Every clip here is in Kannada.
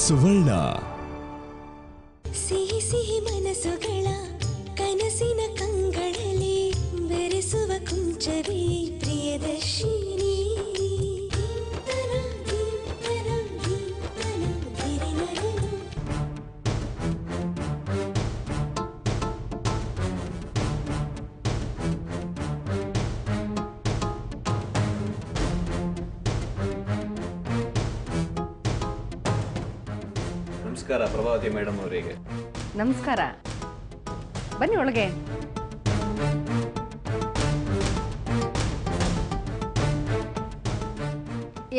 ಸುವರ್ಣ. ಸಿಹಿ ಸಿಹಿ ಮನಸ್ಸುಗಳ ಕನಸಿನ ಕಂಗಳಲ್ಲಿ ಬೆರೆಸುವ ಕುಂಚವೇ ಪ್ರಿಯದರ್ಶಿನಿ. ನಮಸ್ಕಾರ ಪ್ರಭಾವತಿ ಮೇಡಮ್ ಅವರಿಗೆ. ನಮಸ್ಕಾರ, ಬನ್ನಿ ಒಳಗೆ.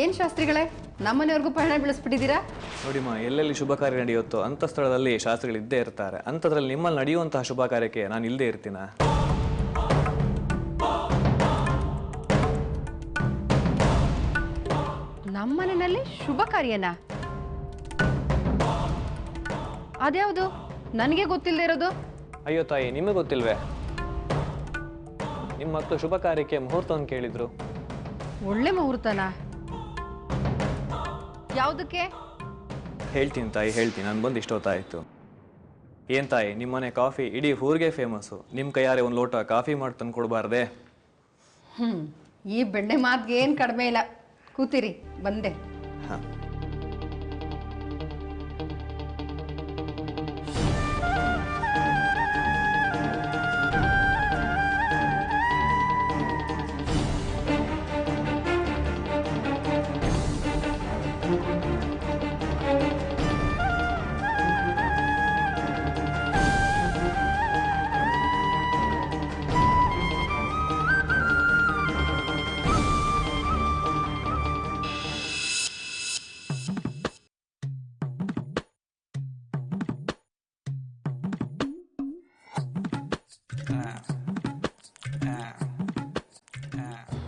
ಏನ್ ಶಾಸ್ತ್ರಿಗಳೇ, ನಮ್ಮನೆಯವ್ರಿಗೂ ಪಯಣ ಬೆಳೆಸ್ಬಿಟ್ಟಿದ್ದೀರಾ? ನೋಡಿಮ್ಮ, ಎಲ್ಲೆಲ್ಲಿ ಶುಭ ಕಾರ್ಯ ನಡೆಯುತ್ತೋ ಅಂಥ ಸ್ಥಳದಲ್ಲಿ ಶಾಸ್ತ್ರಿಗಳು ಇದ್ದೇ ಇರ್ತಾರೆ. ಅಂಥದ್ರಲ್ಲಿ ನಿಮ್ಮಲ್ಲಿ ನಡೆಯುವಂತಹ ಶುಭ ಕಾರ್ಯಕ್ಕೆ ನಾನು ಇಲ್ಲದೆ ಇರ್ತೀನ? ನಮ್ಮನೆಯಲ್ಲಿ ಶುಭ ಕಾರ್ಯನಾ? ಅದ್ಯಾವುದು ನನಗೆ ಗೊತ್ತಿಲ್ಲದೆ ಇರೋದು? ಅಯ್ಯೋ ತಾಯಿ, ನಿಮಗೆ ಗೊತ್ತಿಲ್ವೇ? ನಿಮ್ಮ ಮಕ್ಕಳು ಶುಭ ಕಾರ್ಯಕ್ಕೆ ಮುಹೂರ್ತವನ್ನು ಕೇಳಿದ್ರು. ಒಳ್ಳೆ ಮುಹೂರ್ತನಾ? ಯಾವುದಕ್ಕೆ? ಹೇಳ್ತೀನಿ ತಾಯಿ, ಹೇಳ್ತೀನಿ. ನಾನು ಬಂದು ಇಷ್ಟೊತ್ತಾಯಿತು. ಏನು ತಾಯಿ, ನಿಮ್ಮನೆ ಕಾಫಿ ಇಡೀ ಊರಿಗೆ ಫೇಮಸ್ಸು. ನಿಮ್ಮ ಕೈಯಾರೆ ಒಂದು ಲೋಟ ಕಾಫಿ ಮಾಡಿ ತಂದು ಕೊಡಬಾರ್ದೆ? ಈ ಬೆಣ್ಣೆ ಮಾತಿಗೆ ಏನು ಕಡಿಮೆ ಇಲ್ಲ. ಕೂತಿರಿ, ಬಂದೆ. ಹಾಂ.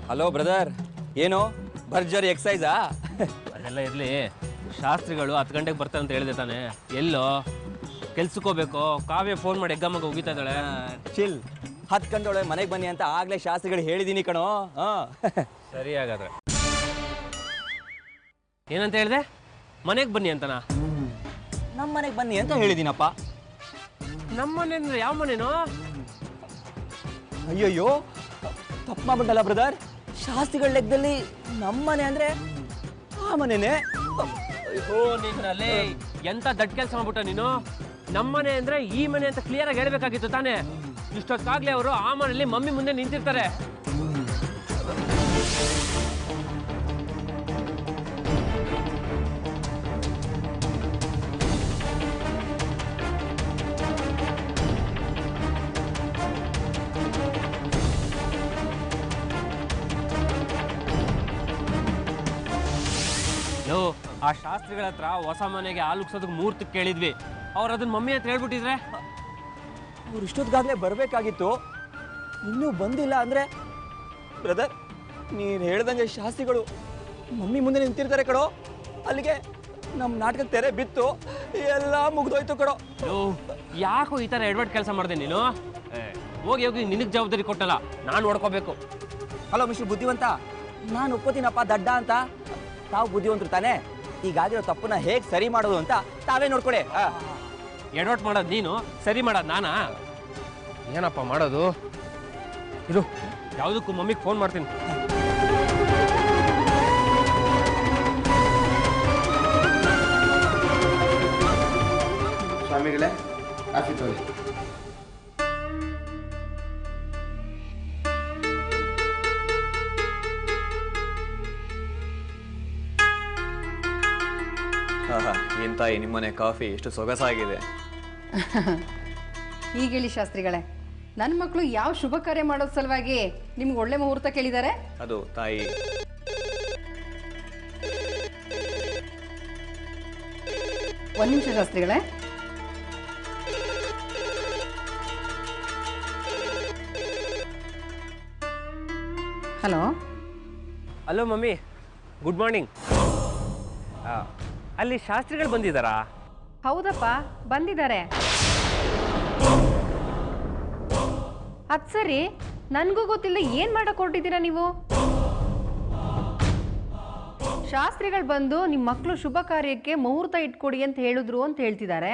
ಹಲೋ ಬ್ರದರ್, ಏನು ಭರ್ಜರಿ ಎಕ್ಸೈಸಾ? ಅದೆಲ್ಲ ಇರಲಿ, ಶಾಸ್ತ್ರಿಗಳು 10 ಗಂಟೆಗೆ ಬರ್ತಾರೆ ಅಂತ ಹೇಳಿದೆ ತಾನೆ? ಎಲ್ಲೋ ಕೆಲ್ಸಕ್ಕೋಬೇಕು. ಕಾವ್ಯ ಫೋನ್ ಮಾಡಿ ಎಗ್ಗಮ್ಮಗೆ ಹೋಗಿತಾ ಇದ್ದಾಳೆ. ಚಿಲ್, 10 ಗಂಟೆ ಒಳಗೆ ಮನೆಗೆ ಬನ್ನಿ ಅಂತ ಆಗ್ಲೇ ಶಾಸ್ತ್ರಿಗಳು ಹೇಳಿದೀನಿ ಕಣೋ. ಸರಿ, ಹಾಗಾದ್ರೆ ಏನಂತ ಹೇಳಿದೆ? ಮನೆಗೆ ಬನ್ನಿ ಅಂತನಾ? ನಮ್ಮ ಮನೆಗೆ ಬನ್ನಿ ಅಂತ ಹೇಳಿದೀನಪ್ಪ. ನಮ್ಮ ಮನೆ ಅಂದ್ರೆ ಯಾವ ಮನೇನೋ? ಅಯ್ಯೋಯ್ಯೋ, ತಪ್ಪು ಮಾಡ್ಬಿಟ್ಟಲ್ಲ ಬ್ರದರ್. ಶಾಸ್ತ್ರಿಗಳ ಲೆಕ್ಕದಲ್ಲಿ ನಮ್ಮ ಮನೆ ಅಂದ್ರೆ ಆ ಮನೆನೇ. ಓ ನಿನ್ನಲ್ಲಿ ಎಂತ ದಡ್ ಕೆಲಸ ಮಾಡ್ಬಿಟ್ಟ ನೀನು. ನಮ್ಮನೆ ಅಂದ್ರೆ ಈ ಮನೆ ಅಂತ ಕ್ಲಿಯರ್ ಆಗಿ ಹೇಳ್ಬೇಕಾಗಿತ್ತು ತಾನೆ? ಇಷ್ಟೊತ್ತಾಗ್ಲೇ ಅವರು ಆ ಮನೆಯಲ್ಲಿ ಮಮ್ಮಿ ಮುಂದೆ ನಿಂತಿರ್ತಾರೆ. ಆ ಶಾಸ್ತ್ರಿಗಳ ಹತ್ರ ಹೊಸ ಮನೆಗೆ ಹಾಲು ಉಗ್ಸೋದಕ್ಕೆ ಮುಹೂರ್ತಕ್ಕೆ ಕೇಳಿದ್ವಿ. ಅವ್ರು ಅದನ್ನ ಮಮ್ಮಿ ಹತ್ರ ಹೇಳ್ಬಿಟ್ಟಿದ್ರೆ ಅವ್ರು ಇಷ್ಟೊತ್ತಿಗಾಗಲೇ ಬರಬೇಕಾಗಿತ್ತು, ಇನ್ನೂ ಬಂದಿಲ್ಲ ಅಂದರೆ ಬ್ರದರ್ ನೀನು ಹೇಳ್ದಂಗೆ ಶಾಸ್ತ್ರಿಗಳು ಮಮ್ಮಿ ಮುಂದೆ ನಿಂತಿರ್ತಾರೆ ಕಣೋ. ಅಲ್ಲಿಗೆ ನಮ್ಮ ನಾಟಕದ ತೆರೆ ಬಿತ್ತು, ಎಲ್ಲ ಮುಗ್ದೋಯ್ತು ಕಣೋ. ಯಾಕೋ ಈ ಥರ ಎಡ್ವರ್ಟ್ ಕೆಲಸ ಮಾಡಿದೆ ನೀನು? ಹೋಗಿ ಹೋಗಿ ನಿನಗೆ ಜವಾಬ್ದಾರಿ ಕೊಟ್ಟಲ್ಲ, ನಾನು ನೋಡ್ಕೋಬೇಕು. ಹಲೋ ಮಿಸ್ಟರ್ ಬುದ್ಧಿವಂತ, ನಾನು ಒಪ್ಕೋತೀನಪ್ಪ ದಡ್ಡ ಅಂತ. ತಾವು ಬುದ್ಧಿವಂತರು ತಾನೇ? ಈಗಾಗಿರೋ ತಪ್ಪನ್ನ ಹೇಗೆ ಸರಿ ಮಾಡೋದು ಅಂತ ತಾವೇ ನೋಡ್ಕೊಡೆ. ಎಡವಟ್ ಮಾಡೋದು ನೀನು, ಸರಿ ಮಾಡೋದು ನಾನಾ? ಏನಪ್ಪ ಮಾಡೋದು? ಇರು, ಯಾವುದಕ್ಕೂ ಮಮ್ಮಿಗೆ ಫೋನ್ ಮಾಡ್ತೀನಿ. ಸ್ವಾಮಿಗಳೇ, ಕಾಫಿ ತಗೊಳ್ಳಿ. ಏನು ತಾಯಿ, ನಿಮ್ಮನೆ ಕಾಫಿ ಎಷ್ಟು ಸೊಗಸಾಗಿದೆ. ಈಗ ಹೇಳಿ ಶಾಸ್ತ್ರಿಗಳೇ, ನನ್ನ ಮಕ್ಕಳು ಯಾವ ಶುಭ ಕಾರ್ಯ ಮಾಡೋದ್ ಸಲುವಾಗಿ ನಿಮ್ಗೆ ಒಳ್ಳೆ ಮುಹೂರ್ತ ಕೇಳಿದ್ದಾರೆ? ಅದು ತಾಯಿ, ಒಂದ್ ನಿಮಿಷ ಶಾಸ್ತ್ರಿಗಳೇ. Hello. Hello mummy, good morning. ಅಲ್ಲಿ ಶಾಸ್ತ್ರಿಗಳು ಬಂದಿದ್ದಾರಾ? ಹೌದಪ್ಪ, ಬಂದಿದ್ದಾರೆ. ಅದ್ ಸರಿ, ನನಗೂ ಗೊತ್ತಿಲ್ಲ, ಏನ್ ಮಾಡಕ್ ಹೊರಟಿದ್ದೀರಾ ನೀವು? ಶಾಸ್ತ್ರಿಗಳು ಬಂದು ನಿಮ್ಮ ಮಕ್ಕಳು ಶುಭ ಕಾರ್ಯಕ್ಕೆ ಮುಹೂರ್ತ ಇಟ್ಕೊಡಿ ಅಂತ ಹೇಳಿದ್ರು ಅಂತ ಹೇಳ್ತಿದ್ದಾರೆ.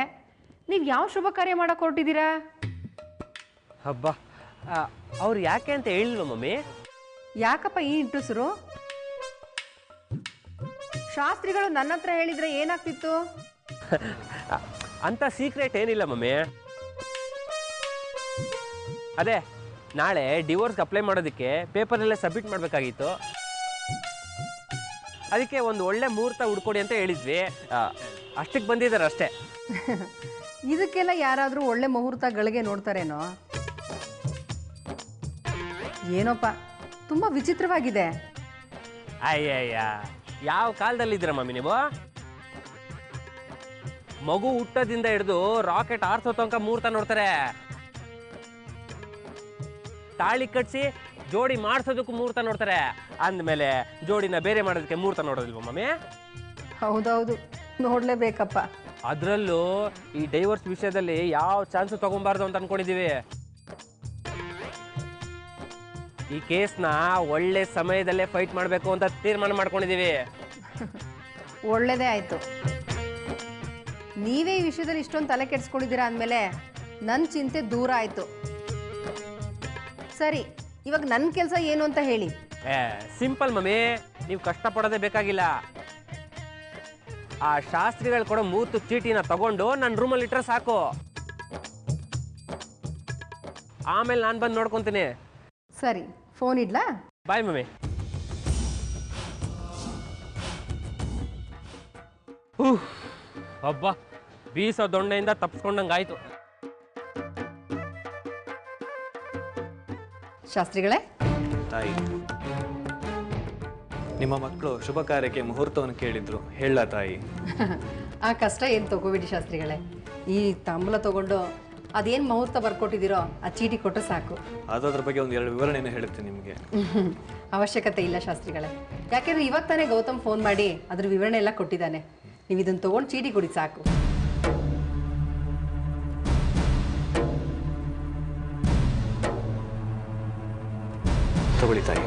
ನೀವು ಯಾವ ಶುಭ ಕಾರ್ಯ ಮಾಡಕ್ಕೆ ಹೊರಟಿದ್ದೀರಾ? ಹಬ್ಬ ಅವ್ರು ಯಾಕೆ ಅಂತ ಹೇಳಿಲ್ವ ಮಮ್ಮಿ? ಯಾಕಪ್ಪ ಈ ಇಂಟ್ರೂಸರು? ಶಾಸ್ತ್ರಿಗಳು ನನ್ನ ಹತ್ರ ಹೇಳಿದ್ರೆ ಏನಾಗ್ತಿತ್ತು? ಅಂತ ಸೀಕ್ರೆಟ್ ಏನಿಲ್ಲ ಮಮ್ಮಿ. ಅದೇ ನಾಳೆ ಡಿವೋರ್ಸ್ಗೆ ಅಪ್ಲೈ ಮಾಡೋದಕ್ಕೆ ಪೇಪರಲ್ಲೇ ಸಬ್ಮಿಟ್ ಮಾಡಬೇಕಾಗಿತ್ತು. ಅದಕ್ಕೆ ಒಂದು ಒಳ್ಳೆ ಮುಹೂರ್ತ ಹುಡ್ಕೊಡಿ ಅಂತ ಹೇಳಿದ್ವಿ. ಅಷ್ಟಕ್ಕೆ ಬಂದಿದ್ದಾರೆ ಅಷ್ಟೇ. ಇದಕ್ಕೆಲ್ಲ ಯಾರಾದರೂ ಒಳ್ಳೆ ಮುಹೂರ್ತಗಳಿಗೆ ನೋಡ್ತಾರೇನೋ? ಏನೋಪ್ಪ, ತುಂಬ ವಿಚಿತ್ರವಾಗಿದೆ. ಅಯ್ಯಯ್ಯ, ಯಾವ ಕಾಲದಲ್ಲಿದ್ದೀರ ಮಮ್ಮಿ ನೀವು? ಮಗು ಹುಟ್ಟೋದಿಂದ ಹಿಡಿದು ರಾಕೆಟ್ ಆರ್ಸೋ ತನಕ ಮುಹೂರ್ತ ನೋಡ್ತಾರೆ. ತಾಳಿ ಕಟ್ಸಿ ಜೋಡಿ ಮಾಡಿಸೋದಕ್ಕೂ ಮುಹೂರ್ತ ನೋಡ್ತಾರೆ. ಅಂದಮೇಲೆ ಜೋಡಿನ ಬೇರೆ ಮಾಡೋದಕ್ಕೆ ಮುಹೂರ್ತ ನೋಡೋದಿಲ್ವ ಮಮ್ಮಿ? ಹೌದೌದು, ನೋಡಲೇಬೇಕಪ್ಪ. ಅದರಲ್ಲೂ ಈ ಡೈವರ್ಸ್ ವಿಷಯದಲ್ಲಿ ಯಾವ ಚಾನ್ಸು ತಗೊಬಾರ್ದು ಅಂತ ಅನ್ಕೊಂಡಿದ್ದೀವಿ. ಈ ಕೇಸ್ನ ಒಳ್ಳೆ ಸಮಯದಲ್ಲೇ ಫೈಟ್ ಮಾಡಬೇಕು ಅಂತ ತೀರ್ಮಾನ ಮಾಡ್ಕೊಂಡಿದ್ದೀವಿ. ಒಳ್ಳೆಯದೇ ಆಯಿತು. ನೀವೇ ಈ ವಿಷಯದಲ್ಲಿ ಇಷ್ಟೊಂದು ತಲೆ ಕೆಡಿಸ್ಕೊಂಡಿದ್ದೀರಾ ಅಂದಮೇಲೆ ನನ್ನ ಚಿಂತೆ ದೂರ ಆಯಿತು. ಸರಿ, ಇವಾಗ ನನ್ನ ಕೆಲಸ ಏನು ಅಂತ ಹೇಳಿ. ಸಿಂಪಲ್ ಮಮ್ಮಿ, ನೀವು ಕಷ್ಟಪಡೋದೇ ಬೇಕಾಗಿಲ್ಲ. ಆ ಶಾಸ್ತ್ರಿಗಳು ಕೊಡೋ ಮೂರ್ತು ಚೀಟಿನ ತಗೊಂಡು ನನ್ನ ರೂಮಲ್ಲಿ ಇಟ್ಟರೆ ಸಾಕು. ಆಮೇಲೆ ನಾನು ಬಂದು ನೋಡ್ಕೊತೀನಿ. ಸರಿ, ಫೋನ್ ಇಡ್ಲಾ? Bye mummy. ಹಬ್ಬ, ಬೀಸೋ ದೊಣ್ಣೆಯಿಂದ ತಪ್ಪಿಸ್ಕೊಂಡಂಗಾಯ್ತು. ಶಾಸ್ತ್ರಿಗಳೇ, ತಾಯಿ, ನಿಮ್ಮ ಮಕ್ಕಳು ಶುಭ ಕಾರ್ಯಕ್ಕೆ ಮುಹೂರ್ತವನ್ನು ಕೇಳಿದ್ರು, ಹೇಳ ತಾಯಿ. ಆ ಕಷ್ಟ ಏನು ತಗೋಬಿಡಿ ಶಾಸ್ತ್ರಿಗಳೇ. ಈ ತಾಂಬೂಲ ತಗೊಂಡು ಅದೇನು ಮುಹೂರ್ತ ಬರ್ಕೊಟ್ಟಿದ್ದೀರೋ ಆ ಚೀಟಿ ಕೊಟ್ಟರೆ ಸಾಕು. ಅದ್ರ ಬಗ್ಗೆ ಒಂದು 2 ವಿವರಣೆಯನ್ನು ಹೇಳುತ್ತೆ ನಿಮಗೆ. ಅವಶ್ಯಕತೆ ಇಲ್ಲ ಶಾಸ್ತ್ರಿಗಳೇ. ಯಾಕೆಂದ್ರೆ ಇವಾಗ ತಾನೇ ಗೌತಮ್ ಫೋನ್ ಮಾಡಿ ಅದ್ರ ವಿವರಣೆ ಎಲ್ಲ ಕೊಟ್ಟಿದ್ದಾನೆ. ನೀವು ಇದನ್ನು ತೊಗೊಂಡು ಚೀಟಿ ಕೊಡಿ ಸಾಕು. ತಗೊಳ್ಳಿ ತಾಯಿ.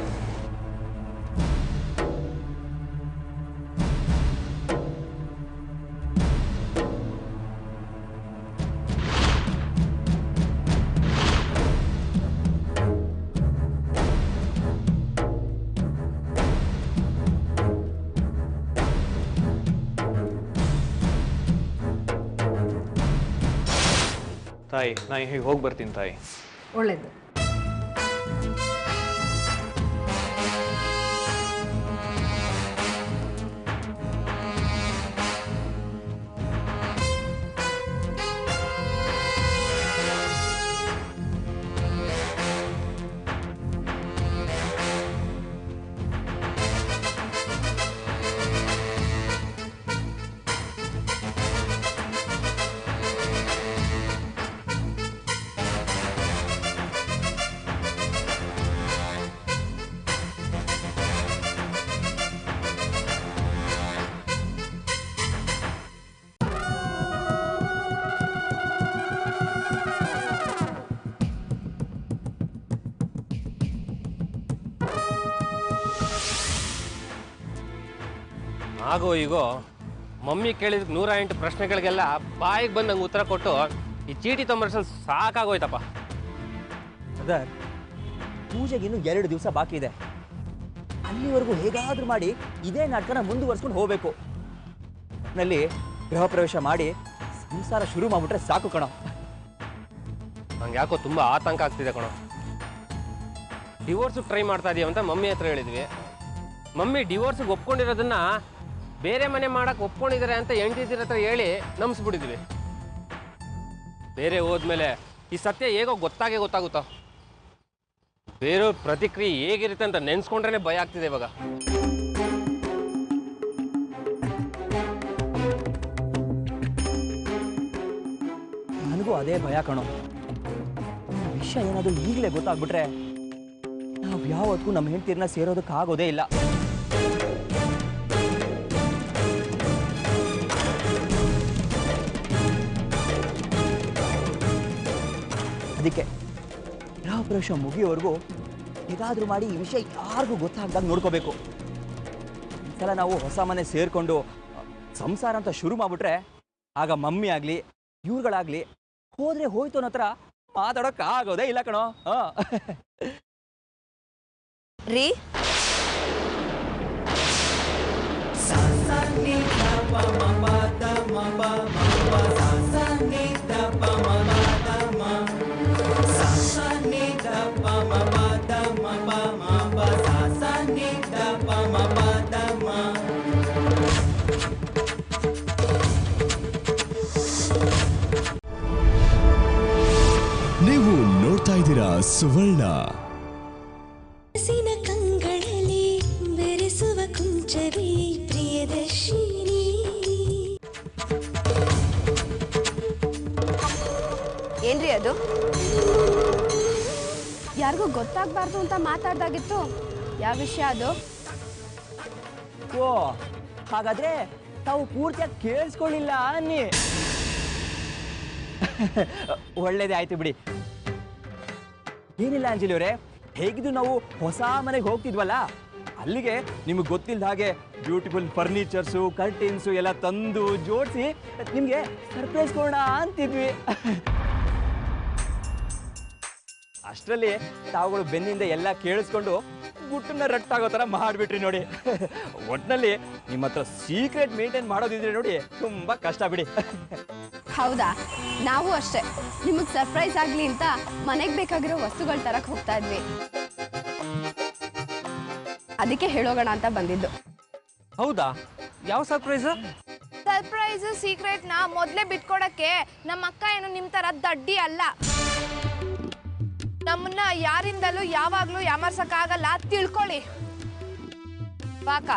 ತಾಯಿ, ನಾನು ಹೀಗೆ ಹೋಗಿ ಬರ್ತೀನಿ ತಾಯಿ. ಒಳ್ಳೇದು. ಆಗೋ ಈಗೋ ಮಮ್ಮಿ ಕೇಳಿದ 108 ಪ್ರಶ್ನೆಗಳಿಗೆಲ್ಲ ಬಾಯಿಗೆ ಬಂದು ನಂಗೆ ಉತ್ತರ ಕೊಟ್ಟು ಈ ಚೀಟಿ ತೊಂಬರ್ಸಲ್ಲಿ ಸಾಕಾಗೋಯ್ತಪ್ಪ. ಬ್ರದರ್, ಪೂಜೆಗೆ ಇನ್ನೂ 2 ದಿವಸ ಬಾಕಿ ಇದೆ. ಅಲ್ಲಿವರೆಗೂ ಹೇಗಾದ್ರೂ ಮಾಡಿ ಇದೇ ನಾಟಕನ ಮುಂದುವರ್ಸ್ಕೊಂಡು ಹೋಗ್ಬೇಕು. ನಲ್ಲಿ ಗೃಹ ಪ್ರವೇಶ ಮಾಡಿ ಸಂಸಾರ ಶುರು ಮಾಡ್ಬಿಟ್ರೆ ಸಾಕು ಕಣೋ. ನಂಗೆ ಯಾಕೋ ತುಂಬ ಆತಂಕ ಆಗ್ತಿದೆ ಕಣೋ. ಡಿವೋರ್ಸಿಗೆ ಟ್ರೈ ಮಾಡ್ತಾ ಇದೀವಿ ಅಂತ ಮಮ್ಮಿ ಹತ್ರ ಹೇಳಿದ್ವಿ. ಮಮ್ಮಿ ಡಿವೋರ್ಸಿಗೆ ಒಪ್ಕೊಂಡಿರೋದನ್ನ ಬೇರೆ ಮನೆ ಮಾಡಕ್ಕೆ ಒಪ್ಕೊಂಡಿದ್ದಾರೆ ಅಂತ ಹೆಂಡತಿರ ಹತ್ರ ಹೇಳಿ ನಂಬಿಸ್ಬಿಟ್ಟಿದ್ವಿ. ಬೇರೆ ಹೋದ್ಮೇಲೆ ಈ ಸತ್ಯ ಹೇಗೋ ಗೊತ್ತಾಗುತ್ತೋ. ಬೇರೆ ಪ್ರತಿಕ್ರಿಯೆ ಹೇಗಿರುತ್ತೆ ಅಂತ ನೆನ್ಸ್ಕೊಂಡ್ರೆ ಭಯ ಆಗ್ತಿದೆ ಇವಾಗ. ನನಗೂ ಅದೇ ಭಯ ಕಣೋ. ವಿಷಯ ಏನಾದರೂ ಈಗಲೇ ಗೊತ್ತಾಗ್ಬಿಟ್ರೆ ನಾವು ಯಾವತ್ತೂ ನಮ್ಮ ಹೆಂಡತಿರನ್ನ ಸೇರೋದಕ್ಕಾಗೋದೇ ಇಲ್ಲ. ಅದಕ್ಕೆ ಗೃಹ ಪ್ರವೇಶ ಮುಗಿಯೋವರೆಗೂ ಹೇಗಾದ್ರೂ ಮಾಡಿ ಈ ವಿಷಯ ಯಾರಿಗೂ ಗೊತ್ತಾಗ್ದಾಗ ನೋಡ್ಕೋಬೇಕು. ಒಂದ್ಸಲ ನಾವು ಹೊಸ ಮನೆ ಸೇರಿಕೊಂಡು ಸಂಸಾರ ಅಂತ ಶುರು ಮಾಡಿಬಿಟ್ರೆ ಆಗ ಮಮ್ಮಿ ಆಗಲಿ ಇವ್ರುಗಳಾಗಲಿ ಹೋದ್ರೆ ಹೋಯ್ತು ಅನ್ನೋ ಹತ್ರ ಮಾತಾಡೋಕ್ಕಾಗೋದೇ ಇಲ್ಲ ಕಣೋ. ಹಾಂ ರೀ ನೀವು ನೋಡ್ತಾ ಇದ್ದೀರಾ ಸುವರ್ಣ. ಹಸಿನ ಕಂಗಳಲ್ಲಿ ಬೆರೆಸುವ ಕುಂಚವೇ ಪ್ರಿಯದರ್ಶಿನಿ. ಏನ್ರಿ ಅದು? ಯಾರಿಗೂ ಗೊತ್ತಾಗಬಾರ್ದು ಅಂತ ಮಾತಾಡ್ದಾಗಿತ್ತು. ಯಾವ ವಿಷಯ ಅದು? ಓ ಹಾಗಾದ್ರೆ ತಾವು ಪೂರ್ತಿಯಾಗಿ ಕೇಳಿಸ್ಕೊಳ್ಳಿಲ್ಲ ಅನ್ನಿ. ಒಳ್ಳೇದೇ ಆಯ್ತು ಬಿಡಿ. ಏನಿಲ್ಲ ಅಂಜಲಿ ಅವರೇ, ಹೇಗಿದ್ದು ನಾವು ಹೊಸ ಮನೆಗೆ ಹೋಗ್ತಿದ್ವಲ್ಲ, ಅಲ್ಲಿಗೆ ನಿಮಗೆ ಗೊತ್ತಿಲ್ಲದ ಹಾಗೆ ಬ್ಯೂಟಿಫುಲ್ ಫರ್ನಿಚರ್ಸು ಕರ್ಟನ್ಸು ಎಲ್ಲ ತಂದು ಜೋಡಿಸಿ ನಿಮಗೆ ಸರ್ಪ್ರೈಸ್ ಕೊಡೋಣ ಅಂತಿದ್ವಿ. ಅಷ್ಟರಲ್ಲಿ ತಾವುಗಳು ಬೆನ್ನಿಂದ ಎಲ್ಲ ಕೇಳಿಸ್ಕೊಂಡು ಗುಟ್ಟನ್ನ ರಟ್ಟಾಗೋ ಥರ ಮಾಡಿಬಿಟ್ರಿ ನೋಡಿ. ಒಟ್ಟಿನಲ್ಲಿ ನಿಮ್ಮ ಹತ್ರ ಸೀಕ್ರೆಟ್ ಮೇಂಟೈನ್ ಮಾಡೋದಿದ್ರೆ ನೋಡಿ ತುಂಬ ಕಷ್ಟ ಬಿಡಿ. ಹೌದಾ? ನಾವು ಅಷ್ಟೇ ನಿಮಗೆ ಸರ್ಪ್ರೈಸ್ ಆಗಲಿ ಅಂತ ಮನೆಗೆ ಬೇಕಾಗಿರೋ ವಸ್ತುಗಳು ತರಕ್ಕೆ ಹೋಗ್ತಾ ಇದ್ವಿ. ಅದಕ್ಕೆ ಹೇಳೋಗೋಣ ಅಂತ ಬಂದಿದ್ದು. ಹೌದಾ? ಯಾವ ಸರ್ಪ್ರೈಸ್? ಸರ್ಪ್ರೈಸ್ ಸೀಕ್ರೆಟ್ನ ಮೊದಲೇ ಬಿಟ್ಕೊಡಕ್ಕೆ ನಮ್ಮ ಅಕ್ಕ ಏನು ನಿಮ್ಮ ಥರ ದಡ್ಡಿ ಅಲ್ಲ. ನಮ್ಮನ್ನ ಯಾರಿಂದಲೂ ಯಾವಾಗಲೂ ಯಾಮರ್ಸಕ್ಕಾಗಲ್ಲ, ತಿಳ್ಕೊಳ್ಳಿ. ಬಾಕ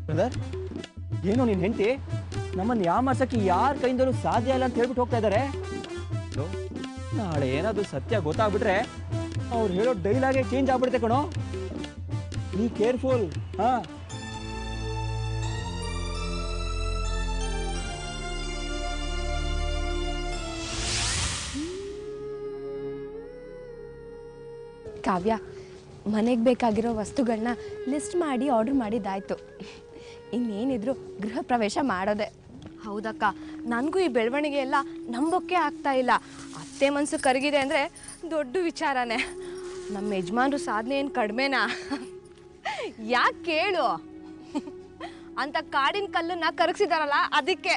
ಬ್ರದರ್, ಏನೋ ನಿನ್ನ ಹೆಂಡತಿ ನಮ್ಮನ್ನು ಯಾಮರ್ಸಕ್ಕೆ ಯಾರ ಕೈಯಿಂದಲೂ ಸಾಧ್ಯ ಇಲ್ಲ ಅಂತ ಹೇಳ್ಬಿಟ್ಟು ಹೋಗ್ತಾ ಇದ್ದಾರೆ. ನಾಳೆ ಏನಾದರೂ ಸತ್ಯ ಗೊತ್ತಾಗ್ಬಿಟ್ರೆ ಅವ್ರು ಹೇಳೋ ಡೈಲಾಗೇ ಚೇಂಜ್ ಆಗ್ಬಿಡುತ್ತೆ ಕಣೋ. Be careful. ಹಾಂ ಕಾವ್ಯ, ಮನೆಗೆ ಬೇಕಾಗಿರೋ ವಸ್ತುಗಳನ್ನ ಲಿಸ್ಟ್ ಮಾಡಿ ಆರ್ಡರ್ ಮಾಡಿದ್ದಾಯ್ತು. ಇನ್ನೇನಿದ್ರು ಗೃಹ ಪ್ರವೇಶ ಮಾಡೋದೆ. ಹೌದಕ್ಕ, ನನಗೂ ಈ ಬೆಳವಣಿಗೆ ಎಲ್ಲ ನಂಬೋಕೆ ಆಗ್ತಾ ಇಲ್ಲ. ಅತ್ತೆ ಮನಸ್ಸು ಕರಗಿದೆ ಅಂದರೆ ದೊಡ್ಡ ವಿಚಾರನೇ. ನಮ್ಮ ಯಜಮಾನ್ರು ಸಾಧನೆ ಏನು ಕಡಿಮೆನಾ? ಯಾಕೆ ಕೇಳು, ಅಂತ ಕಾಡಿನ ಕಲ್ಲನ್ನ ಕರಗಿಸಿದಾರಲ್ಲ ಅದಕ್ಕೆ.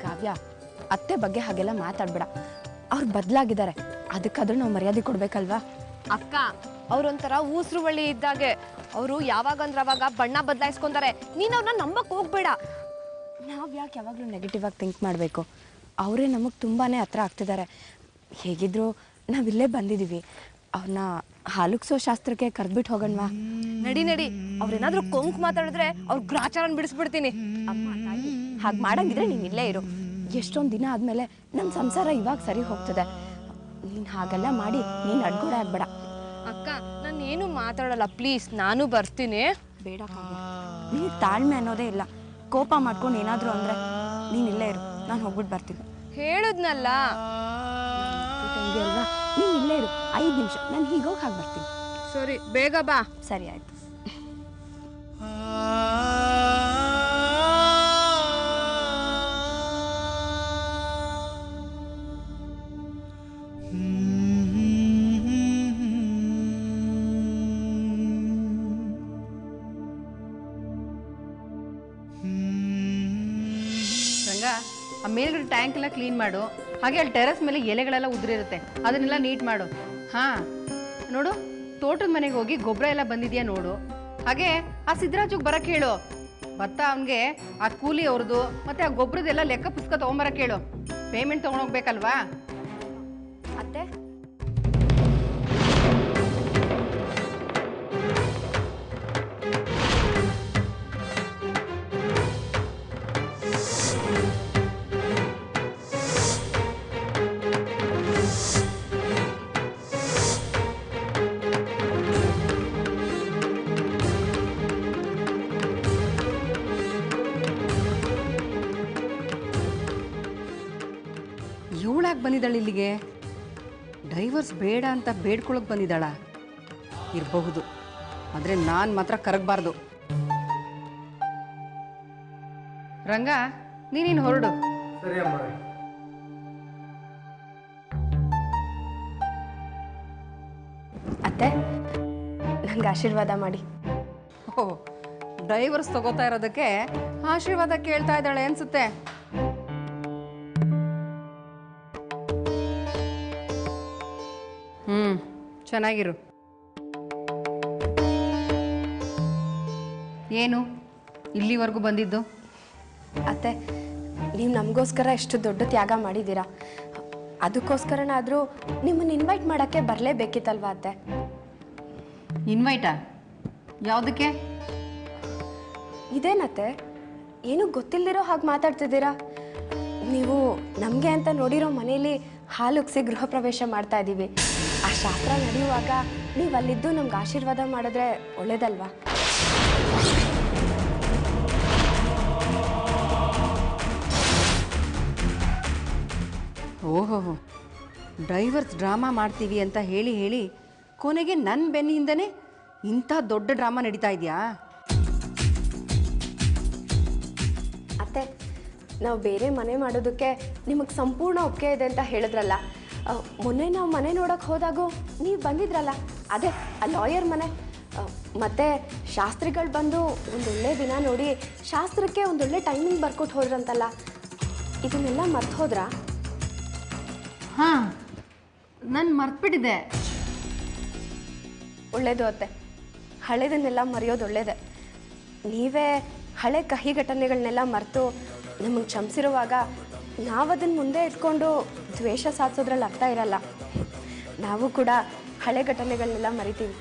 ಕಾವ್ಯ, ಅತ್ತೆ ಬಗ್ಗೆ ಹಾಗೆಲ್ಲ ಮಾತಾಡ್ಬೇಡ. ಅವ್ರು ಬದಲಾಗಿದ್ದಾರೆ, ಅದಕ್ಕಾದ್ರೂ ನಾವು ಮರ್ಯಾದೆ ಕೊಡ್ಬೇಕಲ್ವಾ? ಅಕ್ಕ, ಅವ್ರೊಂಥರ ಊಸ್ರು ಬಳ್ಳಿ ಇದ್ದಾಗೆ. ಅವರು ಯಾವಾಗಂದ್ರೆ ಅವಾಗ ಬಣ್ಣ ಬದಲಾಯಿಸ್ಕೊಂತಾರೆ. ನೀನು ಅವ್ರನ್ನ ನಂಬಕ್ಕೆ ಹೋಗ್ಬೇಡ. ನಾವು ಯಾಕೆ ಯಾವಾಗಲೂ ನೆಗೆಟಿವ್ ಆಗಿ ಥಿಂಕ್ ಮಾಡಬೇಕು? ಅವರೇ ನಮಗೆ ತುಂಬಾ ಹತ್ರ ಆಗ್ತಿದ್ದಾರೆ. ಹೇಗಿದ್ರು ನಾವಿಲ್ಲೇ ಬಂದಿದ್ದೀವಿ. ಅವ್ರನ್ನ ಹಾಲುಕ್ಸೋ ಶಾಸ್ತ್ರಕ್ಕೆ ಕರೆದ್ಬಿಟ್ಟು ಹೋಗೋಣವಾ? ನಡಿ ನಡಿ. ಅವ್ರೇನಾದ್ರೂ ಕೊಂಕ್ ಮಾತಾಡಿದ್ರೆ ಅವ್ರ ಗ್ರಾಚಾರನ ಬಿಡಿಸ್ಬಿಡ್ತೀನಿ. ಅಮ್ಮ ತಾಯಿ, ಹಾಗೆ ಮಾಡಂಗಿದ್ರೆ ನೀನು ಇಲ್ಲೇ ಇರು. ಎಷ್ಟೊಂದು ದಿನ ಆದಮೇಲೆ ನಮ್ಮ ಸಂಸಾರ ಇವಾಗ ಸರಿ ಹೋಗ್ತದೆ. ನೀನು ಹಾಗೆಲ್ಲ ಮಾಡಿ ನೀನು ಅಡ್ಗೋಡೆ ಆಗ್ಬೇಡ. ಅಕ್ಕ, ನಾನು ಏನು ಮಾತಾಡಲ್ಲ, ಪ್ಲೀಸ್. ನಾನು ಬರ್ತೀನಿ. ಬೇಡ ಕಾವ್ಯ, ನೀನು ತಾಳ್ಮೆ ಅನ್ನೋದೇ ಇಲ್ಲ. ಕೋಪ ಮಾಡ್ಕೊಂಡು ಏನಾದರೂ ಅಂದರೆ ನೀನು ಇಲ್ಲೇ ಇರು, ನಾನು ಹೋಗ್ಬಿಟ್ಟು ಬರ್ತೀನಿ. ಹೇಳಿದ್ನಲ್ಲ. ತಂಗಿ ಅಲ್ವಾ, ನೀನು ಇಲ್ಲೇ ಇರು 5 ನಿಮಿಷ. ನಾನು ಹೀಗೋಗಿ ಹಾಗೆ ಬರ್ತೀನಿ. ಸರಿ, ಬೇಗ ಬಾ. ಸರಿ ಆಯಿತು. ರಂಗ, ಆ ಮೇಲ್ಗಡೆ ಟ್ಯಾಂಕ್ ಎಲ್ಲ ಕ್ಲೀನ್ ಮಾಡು. ಹಾಗೆ ಅಲ್ಲಿ ಟೆರಸ್ ಮೇಲೆ ಎಲೆಗಳೆಲ್ಲ ಉದುರಿರುತ್ತೆ, ಅದನ್ನೆಲ್ಲ ನೀಟ್ ಮಾಡು. ಹಾಂ ನೋಡು, ತೋಟದ ಮನೆಗೆ ಹೋಗಿ ಗೊಬ್ಬರ ಎಲ್ಲ ಬಂದಿದೆಯಾ ನೋಡು. ಹಾಗೆ ಆ ಸಿದ್ದರಾಜುಗೆ ಬರಕ್ಕೆ ಹೇಳು. ಭತ್ತ ಅವನಿಗೆ ಆ ಕೂಲಿ ಅವ್ರದ್ದು ಮತ್ತು ಆ ಗೊಬ್ಬರದೆಲ್ಲ ಲೆಕ್ಕ ಪುಸ್ತಕ ತೊಗೊಂಬರಕ್ಕೆ ಹೇಳು. ಪೇಮೆಂಟ್ ತೊಗೊಂಡೋಗ್ಬೇಕಲ್ವಾ? ಅತ್ತೆ, ಇವಳಾಗಿ ಬಂದಿದ್ದಾಳೆ ಇಲ್ಲಿಗೆ? ಡೈವರ್ಸ್ ಬೇಡ ಅಂತ ಬೇಡ್ಕೊಳಕ್ ಬಂದಿದ್ದಾಳ ಇರಬಹುದು, ಆದರೆ ನಾನು ಮಾತ್ರ ಕರಗಬಾರ್ದು. ರಂಗ, ನೀನಿನ್ ಹೊರಡು. ಸರಿ ಅಮ್ಮ. ಅತ್ತೆ, ನಂಗೆ ಆಶೀರ್ವಾದ ಮಾಡಿ. ಓ, ಡೈವರ್ಸ್ ತಗೋತಾ ಇರೋದಕ್ಕೆ ಆಶೀರ್ವಾದ ಕೇಳ್ತಾ ಇದ್ದಾಳೆ ಅನ್ಸುತ್ತೆ. ಚೆನ್ನಾಗಿರು. ಏನು ಇಲ್ಲಿವರೆಗೂ ಬಂದಿದ್ದು? ಅತ್ತೆ, ನೀವು ನಮಗೋಸ್ಕರ ಎಷ್ಟು ದೊಡ್ಡ ತ್ಯಾಗ ಮಾಡಿದ್ದೀರಾ. ಅದಕ್ಕೋಸ್ಕರನಾದರೂ ನಿಮ್ಮನ್ನು ಇನ್ವೈಟ್ ಮಾಡೋಕ್ಕೆ ಬರಲೇಬೇಕಿತ್ತಲ್ವಾ ಅತ್ತೆ? ಇನ್ವೈಟಾ? ಯಾವುದಕ್ಕೆ? ಇದೇನತ್ತೆ, ಏನೂ ಗೊತ್ತಿಲ್ಲದಿರೋ ಹಾಗೆ ಮಾತಾಡ್ತಿದ್ದೀರಾ? ನೀವು ನಮಗೆ ಅಂತ ನೋಡಿರೋ ಮನೆಯಲ್ಲಿ ಹಾಲುಗ್ಸಿ ಗೃಹ ಪ್ರವೇಶ ಮಾಡ್ತಾ ಇದ್ದೀವಿ. ಆ ಶಾಸ್ತ್ರ ನಡೆಯುವಾಗ ನೀವು ಅಲ್ಲಿದ್ದು ನಮ್ಗೆ ಆಶೀರ್ವಾದ ಮಾಡಿದ್ರೆ ಒಳ್ಳೇದಲ್ವಾ? ಓಹೋ, ಡೈವರ್ಸ್ ಡ್ರಾಮಾ ಮಾಡ್ತೀವಿ ಅಂತ ಹೇಳಿ ಹೇಳಿ ಕೊನೆಗೆ ನನ್ನ ಬೆನ್ನಿಂದನೇ ಇಂಥ ದೊಡ್ಡ ಡ್ರಾಮಾ ನಡೀತಾ ಇದೆಯಾ? ಅತ್ತೆ, ನಾವು ಬೇರೆ ಮನೆ ಮಾಡೋದಕ್ಕೆ ನಿಮಗೆ ಸಂಪೂರ್ಣ ಒಪ್ಪಿಗೆ ಇದೆ ಅಂತ ಹೇಳಿದ್ರಲ್ಲ. ಮೊನ್ನೆ ನಾವು ಮನೆ ನೋಡೋಕೆ ಹೋದಾಗೂ ನೀವು ಬಂದಿದ್ರಲ್ಲ, ಅದೇ ಆ ಲಾಯರ್ ಮನೆ. ಮತ್ತು ಶಾಸ್ತ್ರಿಗಳು ಬಂದು ಒಂದೊಳ್ಳೆ ದಿನ ನೋಡಿ ಶಾಸ್ತ್ರಕ್ಕೆ ಒಂದೊಳ್ಳೆ ಟೈಮಿಂಗ್ ಬರ್ಕೊಟ್ಟು ಹೋದ್ರಂತಲ್ಲ, ಇದನ್ನೆಲ್ಲ ಮರ್ತು ಹೋದ್ರಾ? ಹಾಂ, ನಾನು ಮರ್ತ್ಬಿಟ್ಟಿದ್ದೆ. ಒಳ್ಳೇದು ಅತ್ತೆ, ಹಳೆದನ್ನೆಲ್ಲ ಮರೆಯೋದು ಒಳ್ಳೇದೆ. ನೀವೇ ಹಳೆ ಕಹಿ ಘಟನೆಗಳನ್ನೆಲ್ಲ ಮರೆತು ನಮಗೆ ಕ್ಷಮಿಸಿರುವಾಗ ನಾವು ಅದನ್ನು ಮುಂದೆ ಇಟ್ಕೊಂಡು ದ್ವೇಷ ಸಾಧಿಸೋದ್ರಲ್ಲಿ ಅರ್ಥ ಇರಲ್ಲ. ನಾವು ಕೂಡ ಹಳೆ ಘಟನೆಗಳನ್ನೆಲ್ಲ ಮರಿತೀವಿ.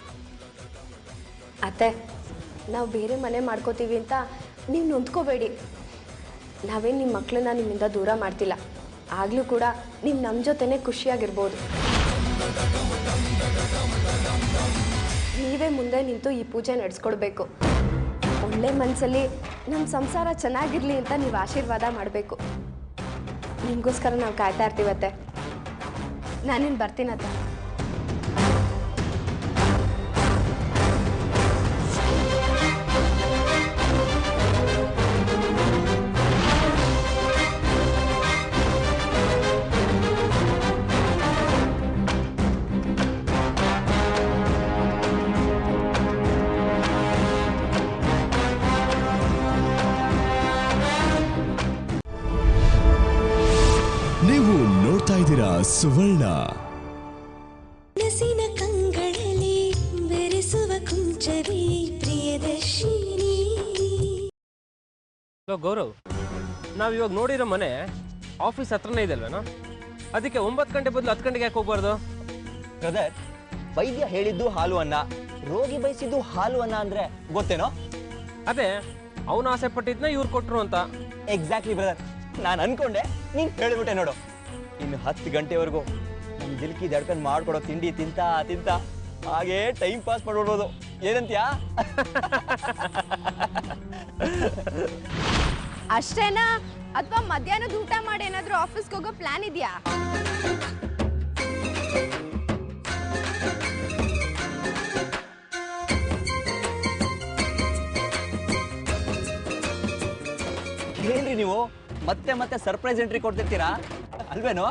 ಅತ್ತೆ, ನಾವು ಬೇರೆ ಮನೆ ಮಾಡ್ಕೋತೀವಿ ಅಂತ ನೀವು ನೊಂದ್ಕೋಬೇಡಿ. ನಾವೇನು ನಿಮ್ಮ ಮಕ್ಕಳನ್ನ ನಿಮ್ಮಿಂದ ದೂರ ಮಾಡ್ತಿಲ್ಲ. ಆಗಲೂ ಕೂಡ ನೀವು ನಮ್ಮ ಜೊತೆನೇ ಖುಷಿಯಾಗಿರ್ಬೋದು. ನೀವೇ ಮುಂದೆ ನಿಂತು ಈ ಪೂಜೆ ನಡೆಸ್ಕೊಡ್ಬೇಕು. ಒಳ್ಳೆ ಮನಸ್ಸಲ್ಲಿ ನಮ್ಮ ಸಂಸಾರ ಚೆನ್ನಾಗಿರಲಿ ಅಂತ ನೀವು ಆಶೀರ್ವಾದ ಮಾಡಬೇಕು. ನಿಮಗೋಸ್ಕರ ನಾವು ಕಾಯ್ತಾ ಇರ್ತೀವತ್ತೆ. ನಾನಿನ್ನು ಬರ್ತೀನತ್ತೆ. ನೀವು ನೋಡ್ತಾ ಇದ್ದೀರಾ ಸುವರ್ಣ. ನಸಿನ ಕಂಗಳಲ್ಲಿ ಬೆರೆಸುವ ಕುಂಚವೇ ಪ್ರಿಯದರ್ಶಿನಿ. ಗೌರವ್, ನಾವು ಇವಾಗ ನೋಡಿರೋ ಮನೆ ಆಫೀಸ್ ಹತ್ರನೇ ಇದಲ್ವೇನೋ? ಅದಕ್ಕೆ 9 ಗಂಟೆ ಬದಲು 10 ಗಂಟೆಗೆ ಯಾಕೆ ಹೋಗ್ಬಾರ್ದು? ಬ್ರದರ್, ವೈದ್ಯ ಹೇಳಿದ್ದು ಹಾಲು ಅನ್ನ, ರೋಗಿ ಬಯಸಿದ್ದು ಹಾಲು ಅನ್ನ ಅಂದ್ರೆ ಗೊತ್ತೇನೋ? ಅದೇ ಅವನು ಆಸೆ ಪಟ್ಟಿದ್ನ ಇವ್ರು ಕೊಟ್ರು ಅಂತ. ಎಕ್ಸಾಕ್ಟ್ಲಿ ಬ್ರದರ್, ನಾನು ಅನ್ಕೊಂಡೆ, ನೀನು ಹೇಳಿಬಿಟ್ಟೆ ನೋಡು. ಇನ್ನು 10 ಗಂಟೆವರೆಗೂ ನಮ್ಮ ದಿಲ್ಕಿ ದಡ್ಕನ್ ಮಾಡ್ಕೊಡೋ ತಿಂಡಿ ತಿಂತ ತಿಂತ ಹಾಗೇ ಟೈಮ್ ಪಾಸ್ ಮಾಡ್ಬಿಡ್ಬೋದು. ಏನಂತೀಯಾ? ಅಷ್ಟೇನಾ, ಅಥವಾ ಮಧ್ಯಾಹ್ನದ ಊಟ ಮಾಡಿ ಏನಾದರೂ ಆಫೀಸ್ಗೆ ಹೋಗೋ ಪ್ಲಾನ್ ಇದೆಯಾ? ಏನ್ರಿ ನೀವು ಮತ್ತೆ ಮತ್ತೆ ಸರ್ಪ್ರೈಸ್ ಎಂಟ್ರಿ ಕೊಡ್ತಿರ್ತೀರಾ ಅಲ್ವೇನೋ?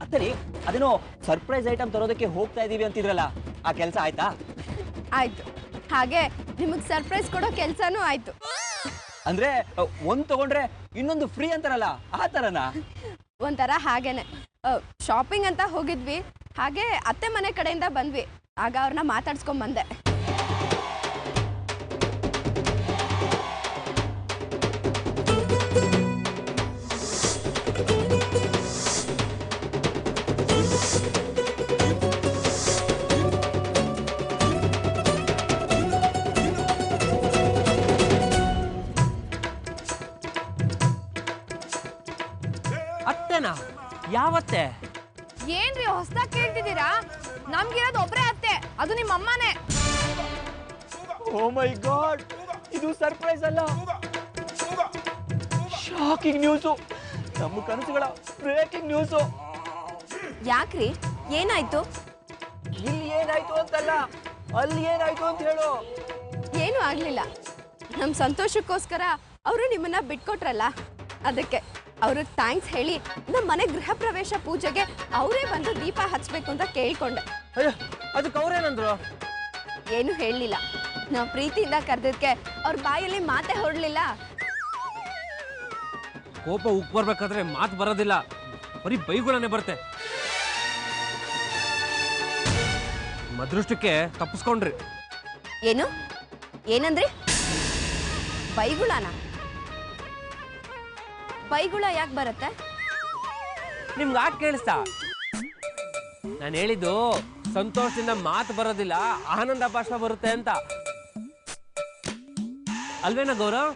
ಅತ್ತರಿ, ಅದೇನೋ ಸರ್ಪ್ರೈಸ್ ಐಟಮ್ ತರೋದಕ್ಕೆ ಹೋಗ್ತಾ ಇದೀವಿ ಅಂತಿದ್ರಲ್ಲ, ಆ ಕೆಲಸ ಆಯ್ತಾ? ಆಯ್ತು. ಹಾಗೆ ನಿಮಗೆ ಸರ್ಪ್ರೈಸ್ ಕೊಡೋ ಕೆಲಸನೂ ಆಯ್ತು. ಅಂದ್ರೆ ಒಂದ್ ತಗೊಂಡ್ರೆ ಇನ್ನೊಂದು ಫ್ರೀ ಅಂತಾರಲ್ಲ, ಆ ತರನಾ? ಒಂಥರ ಹಾಗೇನೆ. ಶಾಪಿಂಗ್ ಅಂತ ಹೋಗಿದ್ವಿ, ಹಾಗೆ ಅತ್ತೆ ಮನೆ ಕಡೆಯಿಂದ ಬಂದ್ವಿ. ಆಗ ಅವ್ರನ್ನ ಮಾತಾಡ್ಸ್ಕೊಂಡ್ ಬಂದೆ. ಅತ್ತೆನಾ? ಯಾವತ್ತೆ? ಏನ್ರಿ ಹೊಸದಾಗಿ ಕೇಳ್ತಿದ್ದೀರಾ? ನಮ್ಗಿರೋದು ಒಬ್ರೇ ಅತ್ತೆ, ಅದು ನಿಮ್ಮ ಅಮ್ಮನೇ. ಓ ಮೈ ಗಾಡ್, ಇದು ಸರ್ಪ್ರೈಸ್ ಅಲ್ಲ, ಶಾಕಿಂಗ್ ನ್ಯೂಸು, ನಮ್ಮ ಕನಸುಗಳ ಬ್ರೇಕಿಂಗ್ ನ್ಯೂಸು. ಯಾಕ್ರಿ ಏನಾಯ್ತು? ಇಲ್ಲಿ ಏನಾಯ್ತು ಅಂತಲ್ಲ, ಅಲ್ಲಿ ಏನಾಯ್ತು ಅಂತ ಹೇಳು. ಏನೂ ಆಗ್ಲಿಲ್ಲ. ನಮ್ಮ ಸಂತೋಷಕ್ಕೋಸ್ಕರ ಅವರು ನಿಮ್ಮನ್ನ ಬಿಟ್ಕೊಟ್ರಲ್ಲ, ಅದಕ್ಕೆ ಅವ್ರಿಗೆ ಥ್ಯಾಂಕ್ಸ್ ಹೇಳಿ ನಮ್ಮ ಮನೆ ಗೃಹ ಪ್ರವೇಶ ಪೂಜೆಗೆ ಅವರೇ ಬಂದು ದೀಪ ಹಚ್ಬೇಕು ಅಂತ ಕೇಳ್ಕೊಂಡೆ. ಅಯ್ಯೋ, ಅದಕ್ಕೆ ಅವ್ರೇನಂದ್ರು? ಏನು ಹೇಳಲಿಲ್ಲ. ನಾವು ಪ್ರೀತಿಯಿಂದ ಕರೆದಕ್ಕೆ ಅವ್ರ ಬಾಯಲ್ಲಿ ಮಾತೇ ಹೊರಡ್ಲಿಲ್ಲ. ಕೋಪ ಉಕ್ ಬರ್ಬೇಕಾದ್ರೆ ಮಾತು ಬರೋದಿಲ್ಲ, ಬರೀ ಬೈಗುಳನೆ ಬರುತ್ತೆ. ಅದೃಷ್ಟಕ್ಕೆ ತಪ್ಪಿಸ್ಕೊಂಡ್ರಿ. ಏನು ಏನಂದ್ರಿ? ಬೈಗುಳನ? ಬೈಗುಳ ಯಾಕೆ ಬರುತ್ತೆ? ನಿಮ್ಗೆ ಯಾಕೆ ಕೇಳಿಸ್ತಾ? ನಾನು ಹೇಳಿದ್ದು ಸಂತೋಷದಿಂದ ಮಾತು ಬರೋದಿಲ್ಲ, ಆನಂದ ಭಾಷಣ ಬರುತ್ತೆ ಅಂತ. ಅಲ್ವೇನಾ ಗೌರವ್?